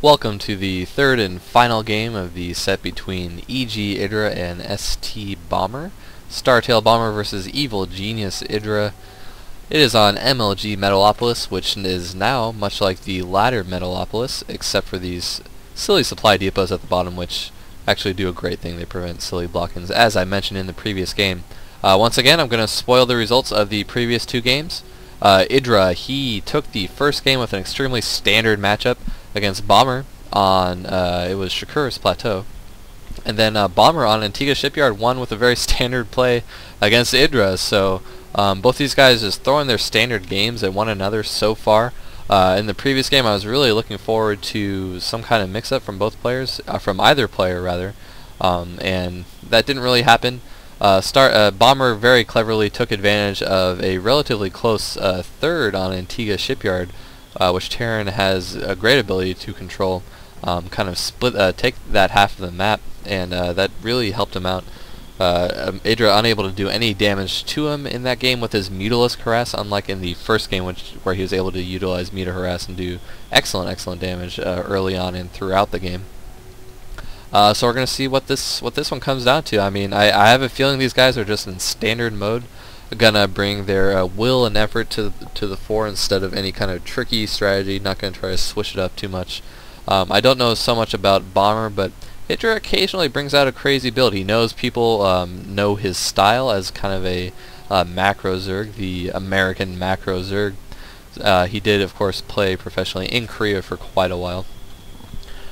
Welcome to the third and final game of the set between EG Idra and ST Bomber. Startail Bomber versus Evil Genius Idra. It is on MLG Metalopolis, which is now much like the latter Metalopolis, except for these silly supply depots at the bottom, which actually do a great thing. They prevent silly block-ins, as I mentioned in the previous game. Once again, I'm going to spoil the results of the previous two games. Idra, he took the first game with an extremely standard matchup against Bomber on, it was Shakura's Plateau. And then Bomber on Antigua Shipyard won with a very standard play against Idra. So both these guys just throwing their standard games at one another so far. In the previous game, I was really looking forward to some kind of mix-up from both players, from either player rather, and that didn't really happen. Bomber very cleverly took advantage of a relatively close third on Antigua Shipyard, which Terran has a great ability to control, kind of take that half of the map, and that really helped him out. Idra unable to do any damage to him in that game with his Mutalisk Harass, unlike in the first game where he was able to utilize Muta Harass and do excellent damage early on and throughout the game. So we're going to see what this one comes down to. I mean, I have a feeling these guys are just in standard mode, gonna bring their will and effort to the fore instead of any kind of tricky strategy. Not going to try to switch it up too much. I don't know so much about Bomber, but Idra occasionally brings out a crazy build. He knows people know his style as kind of a macro Zerg, the American macro Zerg. He did, of course, play professionally in Korea for quite a while.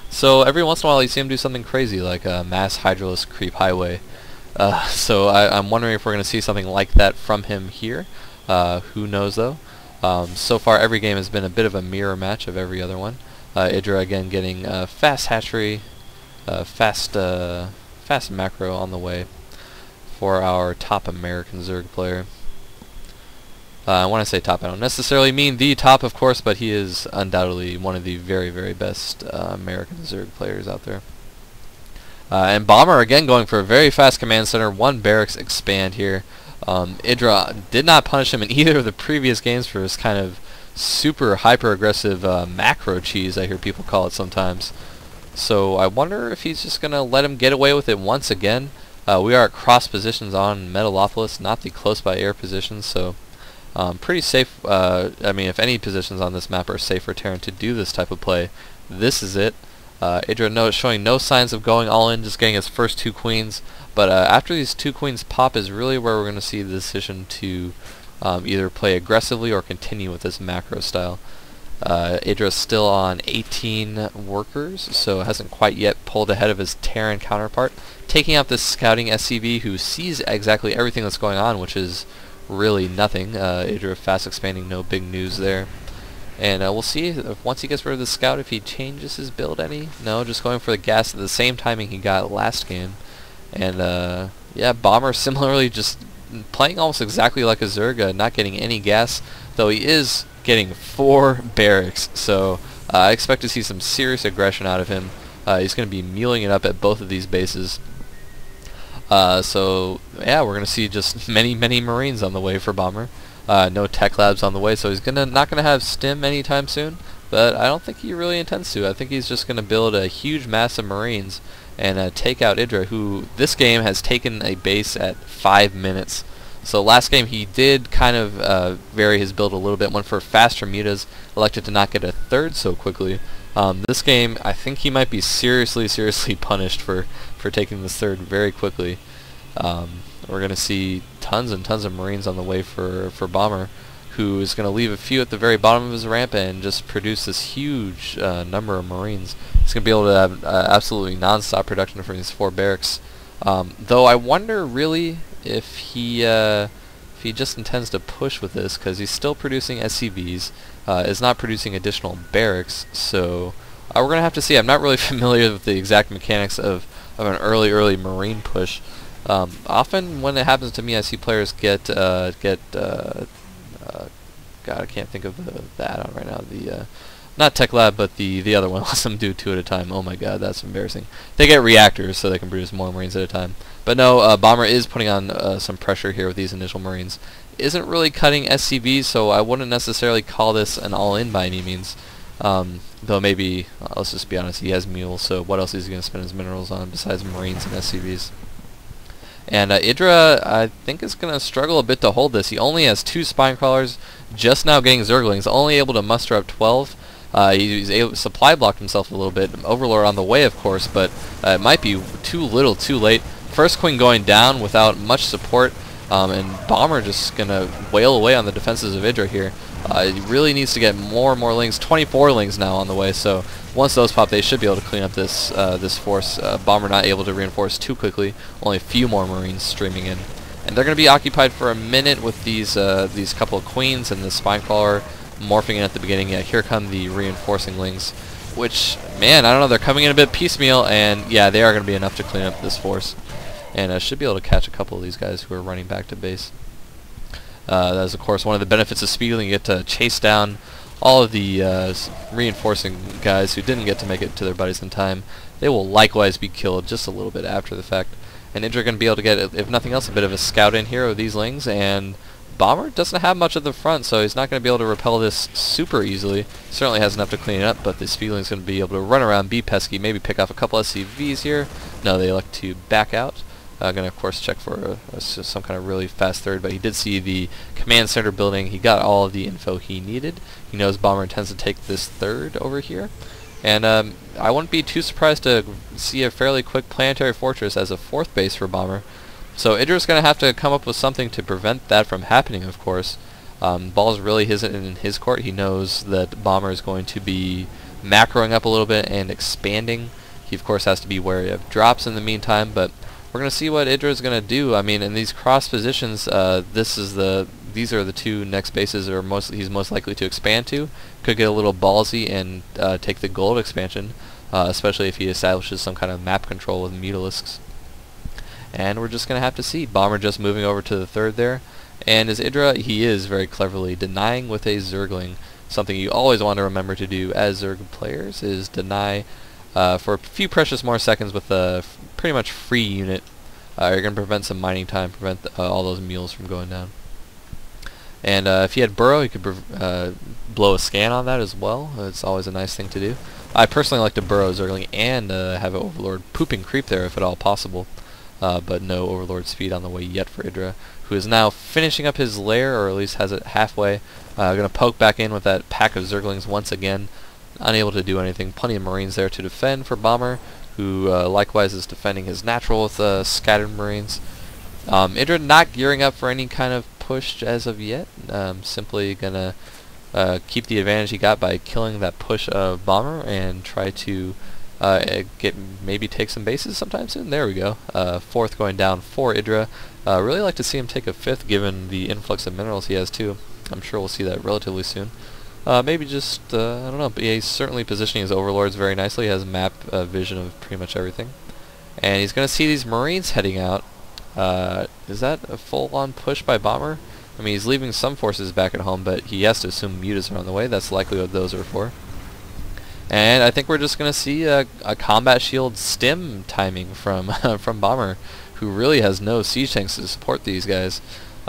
So every once in a while you see him do something crazy, like a mass Hydralisk creep highway. So I'm wondering if we're going to see something like that from him here. Who knows, though. So far every game has been a bit of a mirror match of every other one. Idra again getting fast hatchery, fast macro on the way for our top American Zerg player. When I say top, I don't necessarily mean the top, of course, but he is undoubtedly one of the very best American Zerg players out there. And Bomber again going for a very fast command center, one barracks expand here. Idra did not punish him in either of the previous games for his kind of super hyper aggressive macro cheese, I hear people call it sometimes. So I wonder if he's just going to let him get away with it once again. We are at cross positions on Metalopolis, not the close by air positions, so pretty safe. I mean, if any positions on this map are safe for Terran to do this type of play, this is it. Idra showing no signs of going all in, just getting his first two queens. But after these two queens pop is really where we're going to see the decision to either play aggressively or continue with this macro style. Idra's still on 18 workers, so hasn't quite yet pulled ahead of his Terran counterpart, taking out this scouting SCV who sees exactly everything that's going on, which is really nothing. Idra fast expanding, no big news there. And we'll see if once he gets rid of the scout if he changes his build any. No, just going for the gas at the same timing he got last game. And yeah, Bomber similarly just playing almost exactly like a Zerg, not getting any gas, though he is getting 4 barracks. So I expect to see some serious aggression out of him. He's going to be mealing it up at both of these bases. So yeah, we're going to see just many Marines on the way for Bomber. No tech labs on the way, so he's not gonna have stim anytime soon. But I don't think he really intends to. I think he's just gonna build a huge mass of Marines and take out Idra, who this game has taken a base at 5 minutes. So last game he did kind of vary his build a little bit, went for faster mutas, elected to not get a third so quickly. This game, I think he might be seriously punished for taking this third very quickly. We're going to see tons and tons of Marines on the way for Bomber, who is going to leave a few at the very bottom of his ramp and just produce this huge number of Marines. He's going to be able to have absolutely non-stop production from these 4 barracks. Though I wonder really if he just intends to push with this, because he's still producing SCVs, is not producing additional barracks. So we're going to have to see. I'm not really familiar with the exact mechanics of an early Marine push. Often when it happens to me, I see players get God, I can't think of the add-on right now. The not Tech Lab, but the other one lets them do 2 at a time. Oh my God, that's embarrassing. They get reactors so they can produce more Marines at a time. But no, Bomber is putting on some pressure here with these initial Marines. Isn't really cutting SCVs, so I wouldn't necessarily call this an all-in by any means. Though maybe, let's just be honest, he has mules, so what else is he going to spend his minerals on besides marines and SCVs? And Idra, I think, is going to struggle a bit to hold this. He only has 2 spine crawlers, just now getting Zerglings, only able to muster up 12. He's able supply blocked himself a little bit. Overlord on the way, of course, but it might be too little, too late. First Queen going down without much support, and Bomber just going to wail away on the defenses of Idra here. He really needs to get more and more lings. 24 lings now on the way, so once those pop, they should be able to clean up this this force. Bomber not able to reinforce too quickly. Only a few more marines streaming in, and they're going to be occupied for a minute with these couple of queens and the spine crawler morphing in at the beginning. Yeah, here come the reinforcing lings, which, man, I don't know, they're coming in a bit piecemeal, and yeah, they are going to be enough to clean up this force, and should be able to catch a couple of these guys who are running back to base. That is, of course, one of the benefits of speeding. You get to chase down all of the reinforcing guys who didn't get to make it to their buddies in time. They will likewise be killed just a little bit after the fact. And Idra going to be able to get, if nothing else, a bit of a scout in here with these lings, and Bomber doesn't have much at the front, so he's not going to be able to repel this super easily. Certainly has enough to clean it up, but this Speedling's going to be able to run around, be pesky, maybe pick off a couple SCVs here. No, they elect to back out. Going to, of course, check for some kind of really fast third, but he did see the command center building. He got all of the info he needed. He knows Bomber intends to take this third over here. And I wouldn't be too surprised to see a fairly quick planetary fortress as a 4th base for Bomber. So Idra's going to have to come up with something to prevent that from happening, of course. Ball's really isn't in his court. He knows that Bomber is going to be macroing up a little bit and expanding. He, of course, has to be wary of drops in the meantime, but we're going to see what Idra is going to do. I mean, in these cross positions, these are the 2 next bases he's most likely to expand to. Could get a little ballsy and take the gold expansion, especially if he establishes some kind of map control with Mutalisks. And we're just going to have to see. Bomber just moving over to the 3rd there. And as Idra, he is very cleverly denying with a Zergling. Something you always want to remember to do as Zerg players is deny for a few precious more seconds with a pretty much free unit. You're going to prevent some mining time, prevent all those mules from going down. And if he had Burrow, he could blow a scan on that as well. It's always a nice thing to do. I personally like to Burrow Zergling and have an Overlord pooping creep there if at all possible. But no Overlord speed on the way yet for Idra, who is now finishing up his lair, or at least has it halfway. Going to poke back in with that pack of Zerglings once again. Unable to do anything. Plenty of Marines there to defend for Bomber, who likewise is defending his natural with scattered Marines. Idra not gearing up for any kind of push as of yet. Simply gonna keep the advantage he got by killing that push of Bomber and try to maybe take some bases sometime soon. There we go. 4th going down for Idra. Really like to see him take a 5th given the influx of minerals he has too. I'm sure we'll see that relatively soon. Maybe just, I don't know, but yeah, he's certainly positioning his overlords very nicely. He has map vision of pretty much everything. And he's going to see these Marines heading out. Is that a full-on push by Bomber? I mean, he's leaving some forces back at home, but he has to assume mutas are on the way. That's likely what those are for. And I think we're just going to see a combat shield stim timing from from Bomber, who really has no siege tanks to support these guys.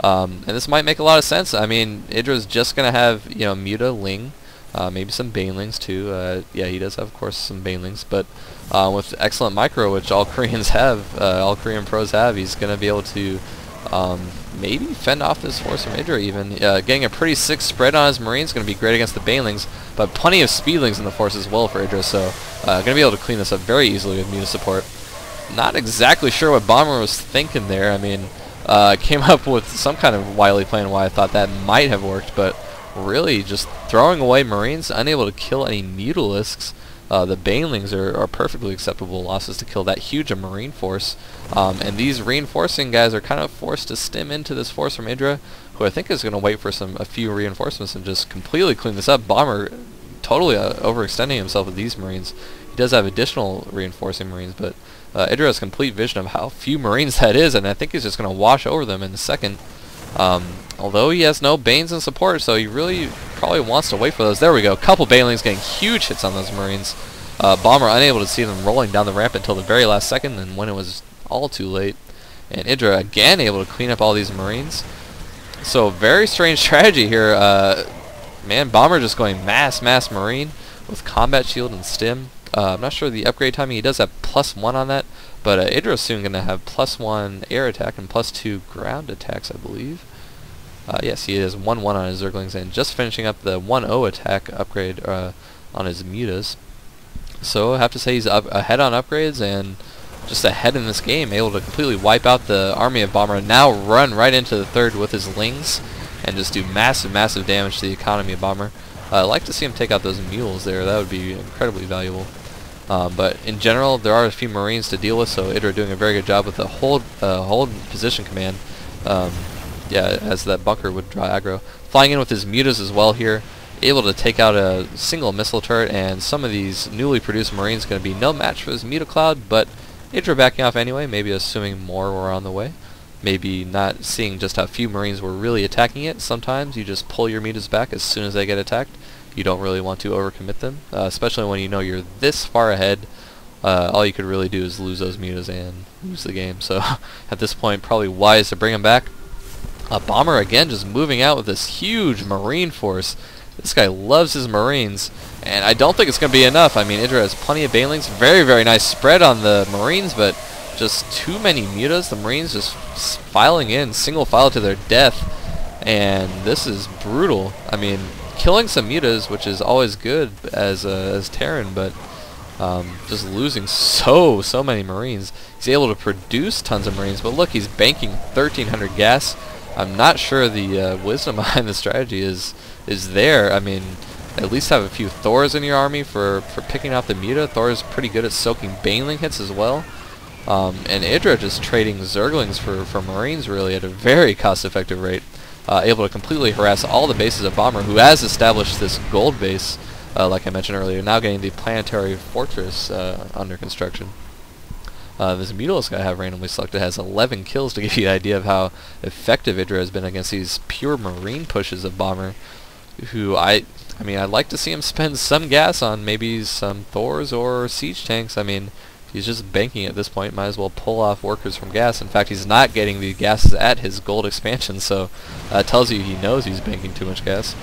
And this might make a lot of sense. I mean, Idra's just going to have, you know, Muta, Ling, maybe some Banelings too. Yeah, he does have, of course, some Banelings, but with excellent micro, which all Koreans have, all Korean pros have, he's going to be able to maybe fend off this force from Idra even. Getting a pretty sick spread on his Marines, going to be great against the Banelings, but plenty of Speedlings in the force as well for Idra, so going to be able to clean this up very easily with Muta support. Not exactly sure what Bomber was thinking there. I mean, came up with some kind of wily plan why I thought that might have worked, but really just throwing away Marines, unable to kill any Mutalisks. The Banelings are perfectly acceptable losses to kill that huge a Marine force. And these reinforcing guys are kind of forced to stem into this force from Idra, who I think is going to wait for a few reinforcements and just completely clean this up. Bomber totally overextending himself with these Marines. He does have additional reinforcing Marines, but Idra has complete vision of how few Marines that is, and I think he's just going to wash over them in a second. Although he has no Banes in support, so he really probably wants to wait for those. There we go. Couple Banelings getting huge hits on those Marines. Bomber unable to see them rolling down the ramp until the very last second, and when it was all too late. And Idra again able to clean up all these Marines. So very strange strategy here. Man, Bomber just going mass Marine with combat shield and stim. I'm not sure the upgrade timing. He does have +1 on that, but Idra's soon going to have +1 air attack and +2 ground attacks, I believe. Yes, he has 1-1 on his Zerglings, and just finishing up the 1-0 attack upgrade on his mutas. So I have to say he's ahead on upgrades and just ahead in this game, able to completely wipe out the army of Bomber, and now run right into the third with his Lings and just do massive damage to the economy of Bomber. I'd like to see him take out those mules there. That would be incredibly valuable. But in general, there are a few Marines to deal with, so Idra doing a very good job with the hold position command. Yeah, as that bunker would draw aggro. Flying in with his mutas as well here, able to take out a single missile turret, and some of these newly produced Marines going to be no match for his muta cloud, but Idra backing off anyway, maybe assuming more were on the way. Maybe not seeing just how few Marines were really attacking it. Sometimes you just pull your mutas back as soon as they get attacked. You don't really want to overcommit them, especially when you know you're this far ahead. All you could really do is lose those mutas and lose the game. So at this point, probably wise to bring them back. Bomber again just moving out with this huge Marine force. This guy loves his Marines, and I don't think it's going to be enough. I mean, Idra has plenty of Banelings. Very nice spread on the Marines, but just too many mutas. The Marines just filing in, single file to their death, and this is brutal. I mean, killing some mutas, which is always good as Terran, but just losing so many Marines. He's able to produce tons of Marines, but look, he's banking 1,300 gas. I'm not sure the wisdom behind the strategy is there. I mean, at least have a few Thors in your army for picking out the muta. Thor is pretty good at soaking Baneling hits as well. And Idra just trading Zerglings for Marines really at a very cost-effective rate. Able to completely harass all the bases of Bomber, who has established this gold base, like I mentioned earlier, now getting the planetary fortress under construction. This Mutalisk I have randomly selected has 11 kills, to give you an idea of how effective Idra has been against these pure Marine pushes of Bomber, who I mean, I'd like to see him spend some gas on maybe some Thors or siege tanks. I mean, he's just banking at this point. Might as well pull off workers from gas. In fact, he's not getting the gases at his gold expansion, so that tells you he knows he's banking too much gas.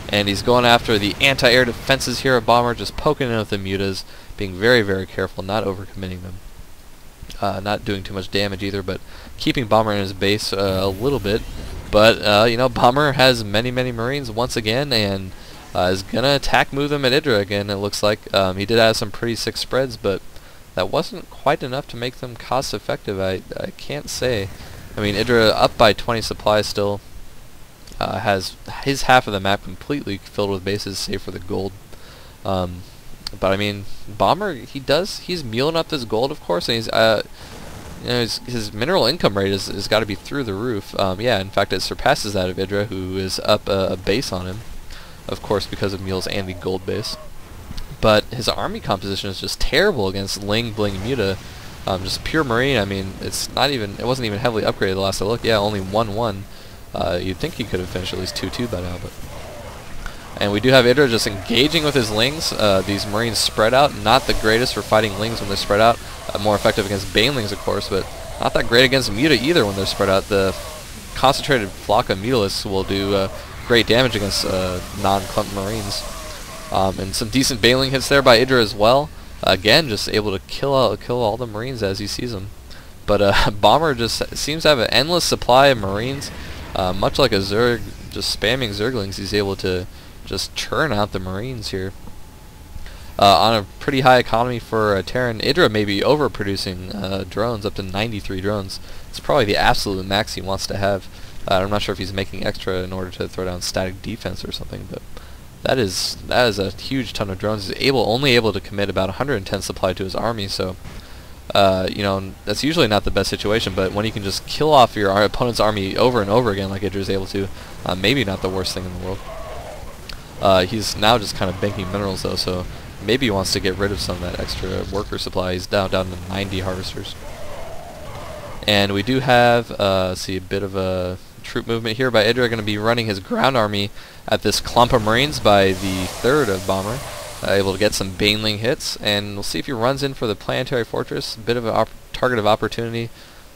And he's going after the anti-air defenses here of Bomber, just poking in with the mutas, being very careful, not overcommitting them. Not doing too much damage either, but keeping Bomber in his base a little bit. But, you know, Bomber has many Marines once again, and is going to attack move them at Idra again, it looks like. He did have some pretty sick spreads, but that wasn't quite enough to make them cost effective, I can't say. I mean, Idra up by 20 supplies still. Has his half of the map completely filled with bases, save for the gold. But I mean, Bomber, he's mealing up this gold, of course, and he's you know, his mineral income rate has got to be through the roof. Yeah, in fact, it surpasses that of Idra, who is up a base on him, of course, because of meals and the gold base. But his army composition is just terrible against Ling, Bling, Muta. Just pure Marine. I mean, it wasn't even heavily upgraded the last I looked. Yeah, only 1-1. You'd think he could have finished at least 2-2 by now, but. And we do have Idra just engaging with his Lings. These Marines spread out, not the greatest for fighting Lings when they're spread out. More effective against Banelings, of course, but not that great against Muta either when they're spread out. The concentrated flock of Mutalisks will do great damage against non-clump Marines. And some decent Baneling hits there by Idra as well. Again, just able to kill all the Marines as he sees them. But Bomber just seems to have an endless supply of Marines. Much like a Zerg, just spamming Zerglings, he's able to just churn out the Marines here. On a pretty high economy for Terran, Idra may be overproducing drones, up to 93 drones. It's probably the absolute max he wants to have. I'm not sure if he's making extra in order to throw down static defense or something, but that is a huge ton of drones. He's only able to commit about 110 supply to his army, so you know, that's usually not the best situation, but when you can just kill off your opponent's army over and over again like Idra is able to, maybe not the worst thing in the world. He's now just kind of banking minerals though, so maybe he wants to get rid of some of that extra worker supply. He's down to 90 harvesters. And we do have, see, a bit of a troop movement here by Idra, going to be running his ground army at this clump of Marines by the third of Bomber. Able to get some Baneling hits, and we'll see if he runs in for the planetary fortress. A bit of a target of opportunity.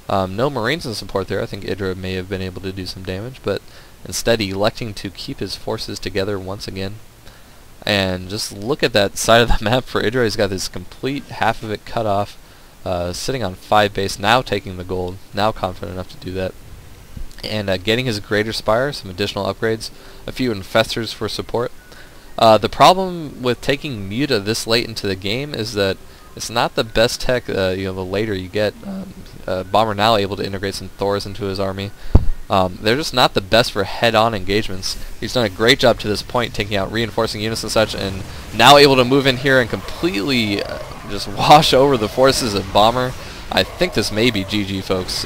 No Marines in support there. I think Idra may have been able to do some damage, but instead electing to keep his forces together once again. And just look at that side of the map for Idra. He's got this complete half of it cut off, sitting on 5 base, now taking the gold, now confident enough to do that. And getting his Greater Spire, some additional upgrades, a few Infestors for support. The problem with taking Muta this late into the game is that it's not the best tech, the later you get. Bomber now able to integrate some Thors into his army. They're just not the best for head-on engagements. He's done a great job to this point, taking out reinforcing units and such, and now able to move in here and completely just wash over the forces of Bomber. I think this may be GG, folks.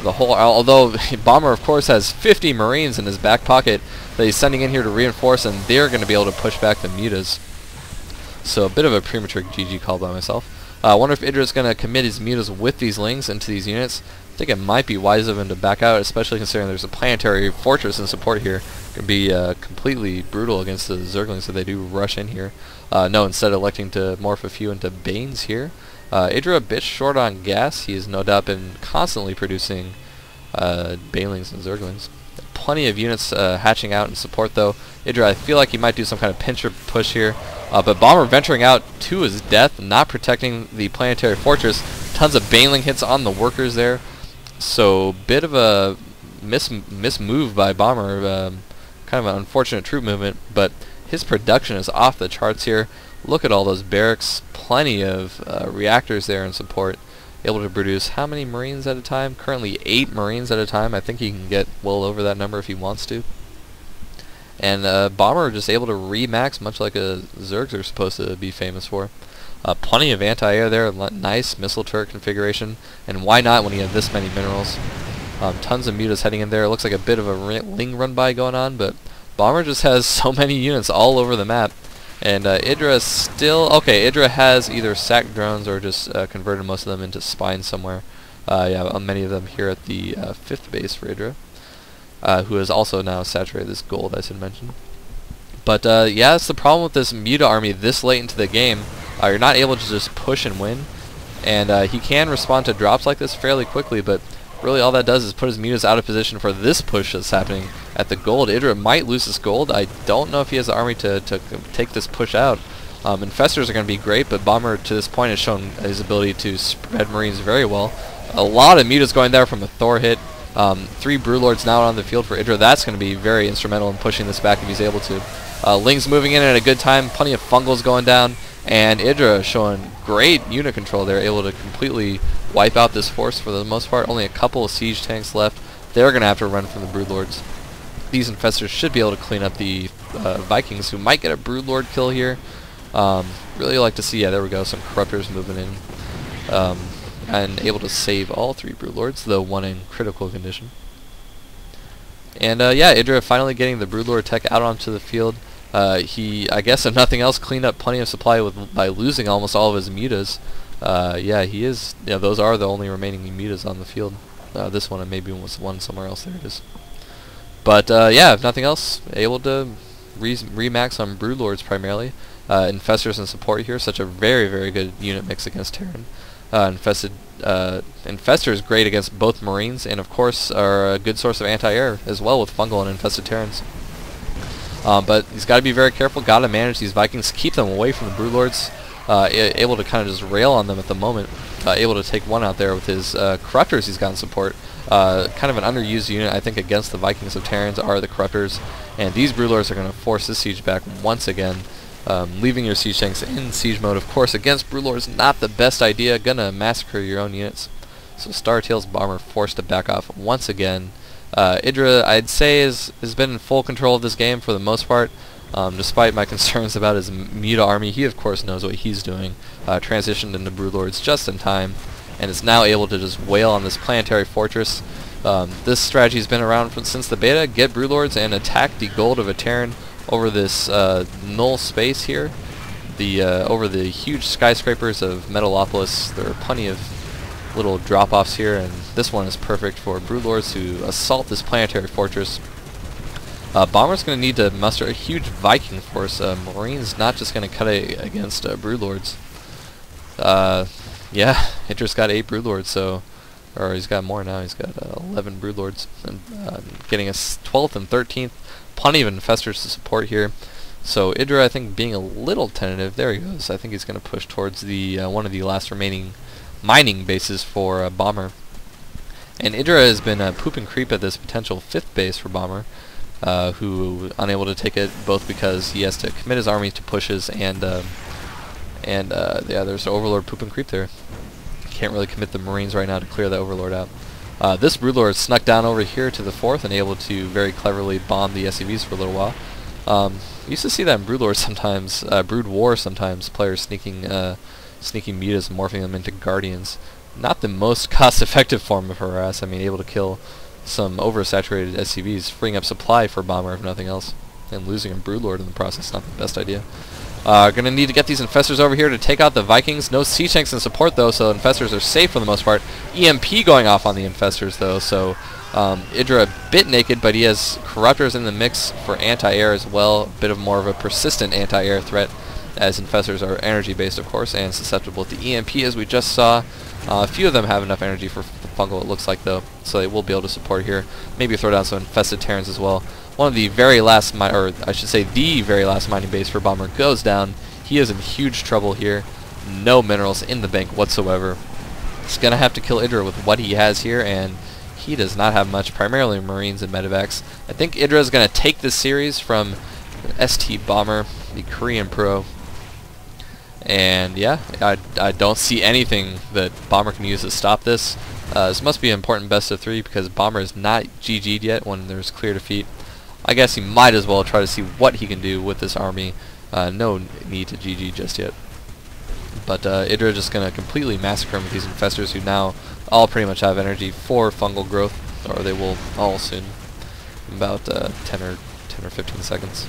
Although Bomber, of course, has 50 Marines in his back pocket that he's sending in here to reinforce, and they're going to be able to push back the Mutas. So a bit of a premature GG call by myself. I wonder if Idra's going to commit his Mutas with these Lings into these units. I think it might be wise of him to back out, especially considering there's a planetary fortress in support here. It can be completely brutal against the Zerglings if they do rush in here. No, instead electing to morph a few into Banes here. Idra a bit short on gas. He has no doubt been constantly producing Banelings and Zerglings. Plenty of units hatching out in support though. Idra, I feel like he might do some kind of pincher push here. But Bomber venturing out to his death, not protecting the planetary fortress. Tons of Baneling hits on the workers there. So bit of a move by Bomber. Kind of an unfortunate troop movement, but his production is off the charts here. Look at all those barracks. Plenty of reactors there in support. Able to produce how many Marines at a time? Currently 8 Marines at a time. I think he can get well over that number if he wants to. And Bomber just able to remax, much like a Zergs are supposed to be famous for. Plenty of anti-air there, nice missile turret configuration, and why not when you have this many minerals? Tons of Mutas heading in there. Looks like a bit of a Ling run-by going on, but Bomber just has so many units all over the map. And Idra is still... Okay, Idra has either sacked drones or just converted most of them into spines somewhere. Yeah, many of them here at the 5th base for Idra. Who has also now saturated this gold, I should mention. But yeah, that's the problem with this Muta army this late into the game. You're not able to just push and win. And he can respond to drops like this fairly quickly, but really all that does is put his Mutas out of position for this push that's happening at the gold. Idra might lose this gold. I don't know if he has the army to take this push out. Infestors are going to be great, but Bomber to this point has shown his ability to spread Marines very well. A lot of Mutas going there from a Thor hit. 3 Brewlords now on the field for Idra. That's going to be very instrumental in pushing this back if he's able to. Lings moving in at a good time. Plenty of Fungals going down. And Idra showing great unit control there, able to completely wipe out this force for the most part. Only a couple of siege tanks left. They're going to have to run from the Broodlords. These Infestors should be able to clean up the Vikings, who might get a Broodlord kill here. Really like to see, yeah, there we go, some Corruptors moving in. And able to save all 3 Broodlords, though one in critical condition. And yeah, Idra finally getting the Broodlord tech out onto the field. He, I guess if nothing else, cleaned up plenty of supply by losing almost all of his Mutas. Yeah, he is. Yeah, those are the only remaining Mutas on the field. This one and maybe was one somewhere else. There it is. But yeah, if nothing else, able to remax on Broodlords primarily. Infestors and support here, such a very, very good unit mix against Terran. Infestors great against both Marines, and of course are a good source of anti-air as well with Fungal and Infested Terrans. But he's got to be very careful, got to manage these Vikings, keep them away from the Broodlords, able to kind of just rail on them at the moment, able to take one out there with his Corruptors he's got in support. Kind of an underused unit, I think, against the Vikings of Terrans are the Corruptors, and these Broodlords are going to force this siege back once again. Leaving your siege tanks in siege mode, of course, against Broodlords, not the best idea. Gonna massacre your own units. So Startail's Bomber forced to back off once again. Idra, I'd say, has been in full control of this game for the most part. Despite my concerns about his Muta army, he of course knows what he's doing. Transitioned into Broodlords just in time, and is now able to just wail on this planetary fortress. This strategy's been around since the beta. Get Broodlords and attack the gold of a Terran over this null space here, over the huge skyscrapers of Metalopolis. There are plenty of little drop-offs here, and this one is perfect for Broodlords to assault this planetary fortress. Bomber's going to need to muster a huge Viking force. Marine's not just going to cut against Broodlords. Yeah, Idra's got 8 Broodlords, so... Or he's got more now, he's got 11 Broodlords. And getting us 12th and 13th. Plenty of Infestors to support here. So Idra, I think, being a little tentative. There he goes. I think he's going to push towards the one of the last remaining mining bases for Bomber. And Idra has been poop and creep at this potential 5th base for Bomber, who unable to take it both because he has to commit his army to pushes and yeah, there's an Overlord poop and creep there. Can't really commit the Marines right now to clear the Overlord out. This Broodlord snuck down over here to the 4th and able to very cleverly bomb the SCVs for a little while. You used to see that in Broodlord sometimes, Brood War sometimes, players sneaking mutas and morphing them into Guardians. Not the most cost-effective form of harass. I mean, able to kill some oversaturated SCVs, freeing up supply for Bomber if nothing else, and losing a Broodlord in the process. Not the best idea. Gonna need to get these Infestors over here to take out the Vikings. No siege tanks in support though, so Infestors are safe for the most part. EMP going off on the Infestors though, so Idra a bit naked, but he has Corruptors in the mix for anti-air as well. A bit of more of a persistent anti-air threat, as Infestors are energy-based, of course, and susceptible to EMP, as we just saw. A few of them have enough energy for Fungal, it looks like, though, so they will be able to support here. Maybe throw down some Infested Terrans as well. One of the very last, or I should say the very last mining base for Bomber goes down. He is in huge trouble here. No minerals in the bank whatsoever. He's going to have to kill Idra with what he has here, and he does not have much, primarily Marines and Medivacs. I think Idra is going to take this series from ST Bomber, the Korean pro. And yeah, I don't see anything that Bomber can use to stop this. This must be an important best of 3 because Bomber is not GG'd yet when there's clear defeat. I guess he might as well try to see what he can do with this army. No need to GG just yet. But Idra just going to completely massacre him with these Infestors who now all pretty much have energy for fungal growth, or they will all soon, in about 10 or 15 seconds.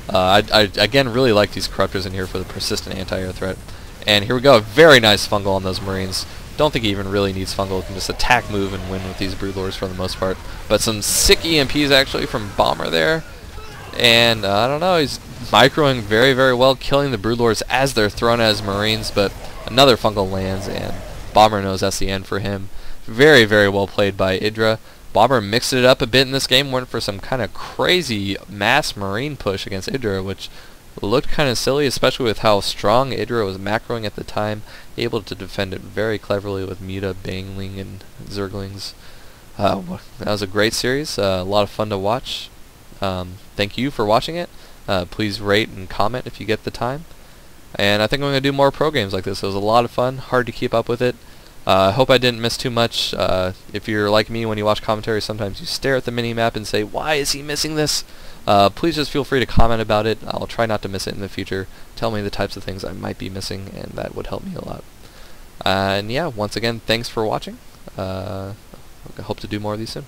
I again really like these Corruptors in here for the persistent anti-air threat. And here we go, a very nice fungal on those Marines. Don't think he even really needs fungal. He can just attack, move, and win with these Broodlords for the most part. But some sick EMPs actually from Bomber there. And I don't know, he's microing very, very well, killing the Broodlords as they're thrown as Marines. But another fungal lands, and Bomber knows that's the end for him. Very, very well played by Idra. Bomber mixed it up a bit in this game, went for some kind of crazy mass Marine push against Idra, which looked kind of silly, especially with how strong Idra was macroing at the time, able to defend it very cleverly with Muta, Bangling, and Zerglings. That was a great series, a lot of fun to watch. Thank you for watching it. Please rate and comment if you get the time. And I think I'm going to do more pro games like this. It was a lot of fun, hard to keep up with it. I hope I didn't miss too much. If you're like me, when you watch commentary, sometimes you stare at the mini-map and say, why is he missing this? Please just feel free to comment about it. I'll try not to miss it in the future. Tell me the types of things I might be missing, and that would help me a lot. And yeah, once again, thanks for watching. I hope to do more of these soon.